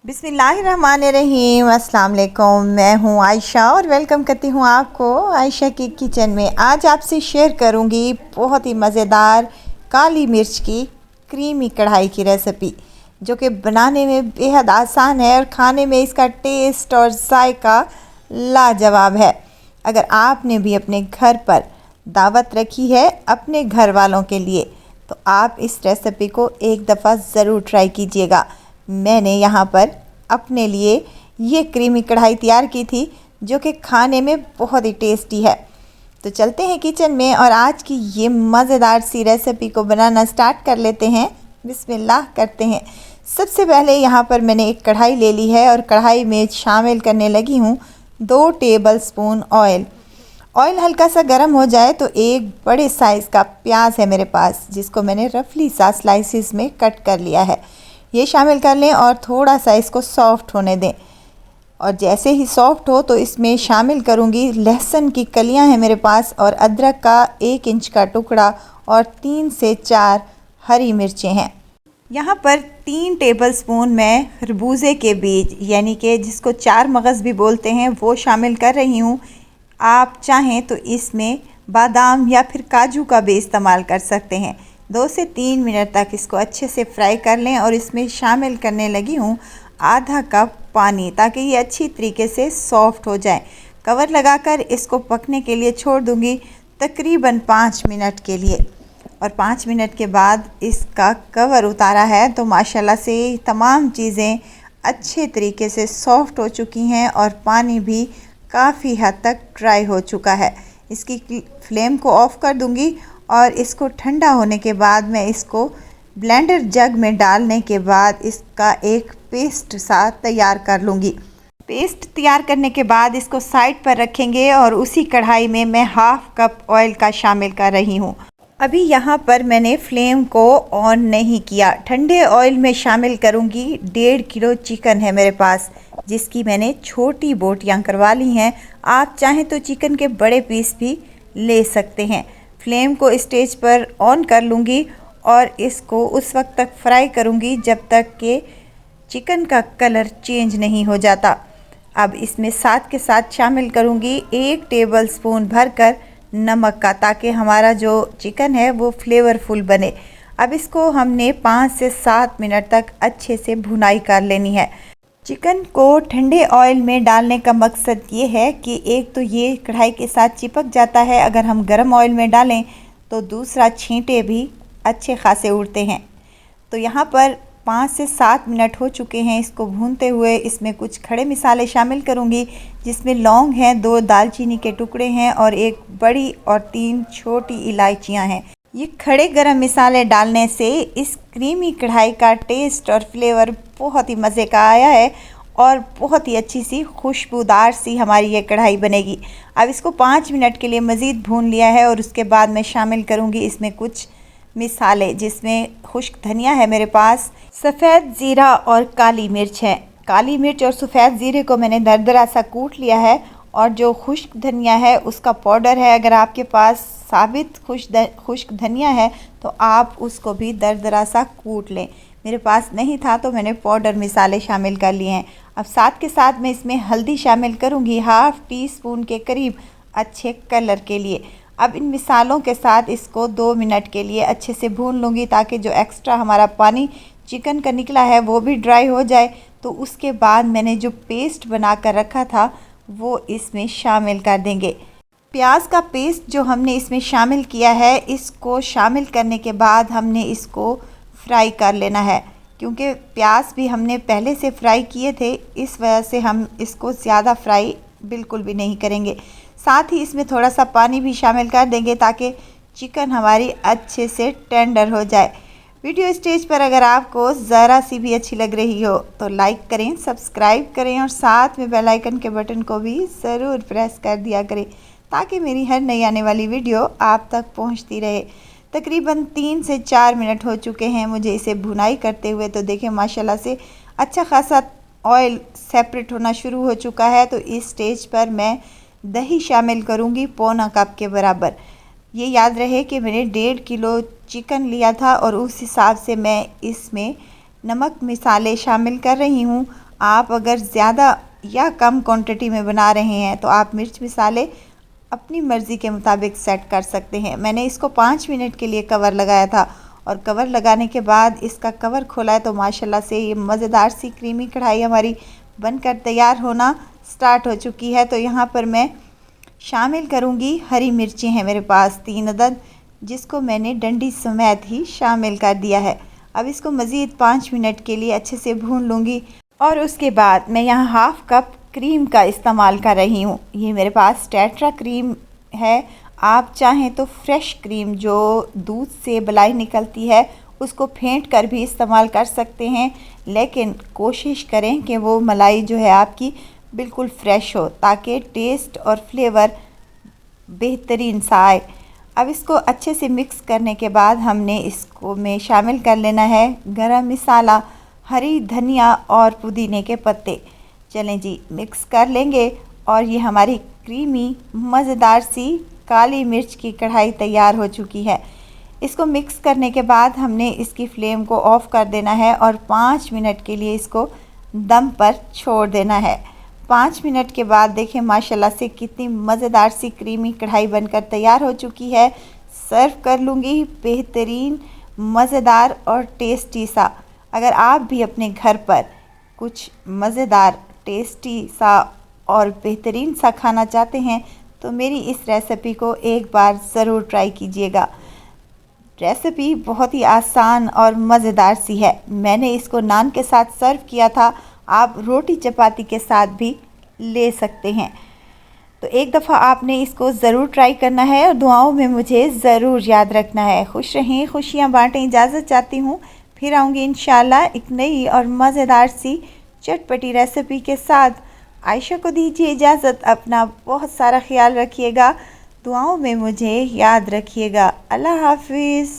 बिस्मिल्लाहिर्रहमानिर्रहीम। अस्सलाम वालेकुम। मैं हूँ आयशा और वेलकम करती हूँ आपको आयशा की किचन में। आज आपसे शेयर करूँगी बहुत ही मज़ेदार काली मिर्च की क्रीमी कढ़ाई की रेसिपी, जो कि बनाने में बेहद आसान है और खाने में इसका टेस्ट और जायका लाजवाब है। अगर आपने भी अपने घर पर दावत रखी है अपने घर वालों के लिए, तो आप इस रेसिपी को एक दफ़ा ज़रूर ट्राई कीजिएगा। मैंने यहाँ पर अपने लिए ये क्रीमी कढ़ाई तैयार की थी, जो कि खाने में बहुत ही टेस्टी है। तो चलते हैं किचन में और आज की ये मज़ेदार सी रेसिपी को बनाना स्टार्ट कर लेते हैं। बिस्मिल्लाह करते हैं। सबसे पहले यहाँ पर मैंने एक कढ़ाई ले ली है और कढ़ाई में शामिल करने लगी हूँ 2 टेबल स्पून ऑयल। ऑयल हल्का सा गर्म हो जाए तो एक बड़े साइज़ का प्याज है मेरे पास, जिसको मैंने रफली सा स्लाइसिस में कट कर लिया है। ये शामिल कर लें और थोड़ा सा इसको सॉफ्ट होने दें। और जैसे ही सॉफ्ट हो तो इसमें शामिल करूँगी लहसुन की कलियां हैं मेरे पास, और अदरक का 1 इंच का टुकड़ा और 3 से 4 हरी मिर्चें हैं। यहाँ पर 3 टेबलस्पून मैं खरबूजे के बीज, यानी कि जिसको 4 मगज़ भी बोलते हैं, वो शामिल कर रही हूँ। आप चाहें तो इसमें बादाम या फिर काजू का भी इस्तेमाल कर सकते हैं। 2 से 3 मिनट तक इसको अच्छे से फ्राई कर लें और इसमें शामिल करने लगी हूँ आधा कप पानी, ताकि ये अच्छी तरीके से सॉफ्ट हो जाए। कवर लगाकर इसको पकने के लिए छोड़ दूँगी तकरीबन 5 मिनट के लिए। और 5 मिनट के बाद इसका कवर उतारा है तो माशाल्लाह से तमाम चीज़ें अच्छे तरीके से सॉफ्ट हो चुकी हैं और पानी भी काफ़ी हद तक ड्राई हो चुका है। इसकी फ्लेम को ऑफ़ कर दूँगी और इसको ठंडा होने के बाद मैं इसको ब्लेंडर जग में डालने के बाद इसका एक पेस्ट सा तैयार कर लूँगी। पेस्ट तैयार करने के बाद इसको साइड पर रखेंगे और उसी कढ़ाई में मैं हाफ़ कप ऑयल का शामिल कर रही हूँ। अभी यहाँ पर मैंने फ्लेम को ऑन नहीं किया। ठंडे ऑयल में शामिल करूँगी 1.5 किलो चिकन है मेरे पास, जिसकी मैंने छोटी बोटियाँ करवा ली हैं। आप चाहें तो चिकन के बड़े पीस भी ले सकते हैं। फ्लेम को स्टेज पर ऑन कर लूँगी और इसको उस वक्त तक फ्राई करूँगी जब तक कि चिकन का कलर चेंज नहीं हो जाता। अब इसमें साथ के साथ शामिल करूँगी 1 टेबलस्पून भरकर नमक का, ताकि हमारा जो चिकन है वो फ्लेवरफुल बने। अब इसको हमने 5 से 7 मिनट तक अच्छे से भुनाई कर लेनी है। चिकन को ठंडे ऑयल में डालने का मकसद ये है कि एक तो ये कढ़ाई के साथ चिपक जाता है, अगर हम गर्म ऑयल में डालें तो दूसरा छींटे भी अच्छे खासे उड़ते हैं। तो यहाँ पर 5 से 7 मिनट हो चुके हैं इसको भूनते हुए। इसमें कुछ खड़े मसाले शामिल करूँगी, जिसमें लौंग हैं, 2 दालचीनी के टुकड़े हैं और 1 बड़ी और 3 छोटी इलायचियाँ हैं। ये खड़े गरम मसाले डालने से इस क्रीमी कढ़ाई का टेस्ट और फ्लेवर बहुत ही मज़े का आया है और बहुत ही अच्छी सी खुशबूदार सी हमारी ये कढ़ाई बनेगी। अब इसको 5 मिनट के लिए मज़ीद भून लिया है और उसके बाद मैं शामिल करूँगी इसमें कुछ मिसाले, जिसमें खुश्क धनिया है मेरे पास, सफ़ेद ज़ीरा और काली मिर्च है। काली मिर्च और सफ़ेद ज़ीरे को मैंने दरदरा सा कूट लिया है और जो खुश्क धनिया है उसका पाउडर है। अगर आपके पास साबित खुश्क धनिया है तो आप उसको भी दरदरा सा कूट लें। मेरे पास नहीं था तो मैंने पाउडर मिसाले शामिल कर लिए हैं। अब साथ के साथ मैं इसमें हल्दी शामिल करूँगी 1/2 टीस्पून के करीब, अच्छे कलर के लिए। अब इन मिसालों के साथ इसको 2 मिनट के लिए अच्छे से भून लूँगी, ताकि जो एक्स्ट्रा हमारा पानी चिकन का निकला है वो भी ड्राई हो जाए। तो उसके बाद मैंने जो पेस्ट बना कर रखा था वो इसमें शामिल कर देंगे। प्याज का पेस्ट जो हमने इसमें शामिल किया है, इसको शामिल करने के बाद हमने इसको फ्राई कर लेना है, क्योंकि प्याज भी हमने पहले से फ्राई किए थे, इस वजह से हम इसको ज़्यादा फ्राई बिल्कुल भी नहीं करेंगे। साथ ही इसमें थोड़ा सा पानी भी शामिल कर देंगे ताकि चिकन हमारी अच्छे से टेंडर हो जाए। वीडियो स्टेज पर अगर आपको ज़रा सी भी अच्छी लग रही हो तो लाइक करें, सब्सक्राइब करें और साथ में बेल आइकन के बटन को भी ज़रूर प्रेस कर दिया करें, ताकि मेरी हर नई आने वाली वीडियो आप तक पहुंचती रहे। तकरीबन 3 से 4 मिनट हो चुके हैं मुझे इसे भुनाई करते हुए। तो देखें माशाल्लाह से अच्छा खासा ऑयल सेपरेट होना शुरू हो चुका है। तो इस स्टेज पर मैं दही शामिल करूंगी 1/4 कप के बराबर। ये याद रहे कि मैंने 1.5 किलो चिकन लिया था और उस हिसाब से मैं इसमें नमक मिसाले शामिल कर रही हूँ। आप अगर ज़्यादा या कम क्वांटिटी में बना रहे हैं तो आप मिर्च मसाले अपनी मर्ज़ी के मुताबिक सेट कर सकते हैं। मैंने इसको 5 मिनट के लिए कवर लगाया था और कवर लगाने के बाद इसका कवर खोला है तो माशाल्लाह से ये मज़ेदार सी क्रीमी कढ़ाई हमारी बनकर तैयार होना स्टार्ट हो चुकी है। तो यहाँ पर मैं शामिल करूँगी हरी मिर्ची हैं मेरे पास 3 अदद, जिसको मैंने डंडी समेत ही शामिल कर दिया है। अब इसको मज़ीद 5 मिनट के लिए अच्छे से भून लूँगी और उसके बाद मैं यहाँ हाफ़ कप क्रीम का इस्तेमाल कर रही हूँ। ये मेरे पास टेट्रा क्रीम है। आप चाहें तो फ्रेश क्रीम जो दूध से मलाई निकलती है उसको फेंट कर भी इस्तेमाल कर सकते हैं, लेकिन कोशिश करें कि वो मलाई जो है आपकी बिल्कुल फ्रेश हो ताकि टेस्ट और फ्लेवर बेहतरीन सा आए। अब इसको अच्छे से मिक्स करने के बाद हमने इसको में शामिल कर लेना है गरम मसाला, हरी धनिया और पुदीने के पत्ते। चलें जी, मिक्स कर लेंगे और ये हमारी क्रीमी मज़ेदार सी काली मिर्च की कढ़ाई तैयार हो चुकी है। इसको मिक्स करने के बाद हमने इसकी फ्लेम को ऑफ़ कर देना है और 5 मिनट के लिए इसको दम पर छोड़ देना है। 5 मिनट के बाद देखें माशाल्लाह से कितनी मज़ेदार सी क्रीमी कढ़ाई बनकर तैयार हो चुकी है। सर्व कर लूँगी बेहतरीन मज़ेदार और टेस्टी सा। अगर आप भी अपने घर पर कुछ मज़ेदार टेस्टी सा और बेहतरीन सा खाना चाहते हैं तो मेरी इस रेसिपी को एक बार ज़रूर ट्राई कीजिएगा। रेसिपी बहुत ही आसान और मज़ेदार सी है। मैंने इसको नान के साथ सर्व किया था, आप रोटी चपाती के साथ भी ले सकते हैं। तो एक दफ़ा आपने इसको ज़रूर ट्राई करना है और दुआओं में मुझे ज़रूर याद रखना है। खुश रहें, खुशियाँ बाँटें। इजाज़त चाहती हूँ, फिर आऊँगी इंशाल्लाह एक नई और मज़ेदार सी चटपटी रेसिपी के साथ। आयशा को दीजिए इजाज़त। अपना बहुत सारा ख्याल रखिएगा, दुआओं में मुझे याद रखिएगा। अल्लाह हाफिज़।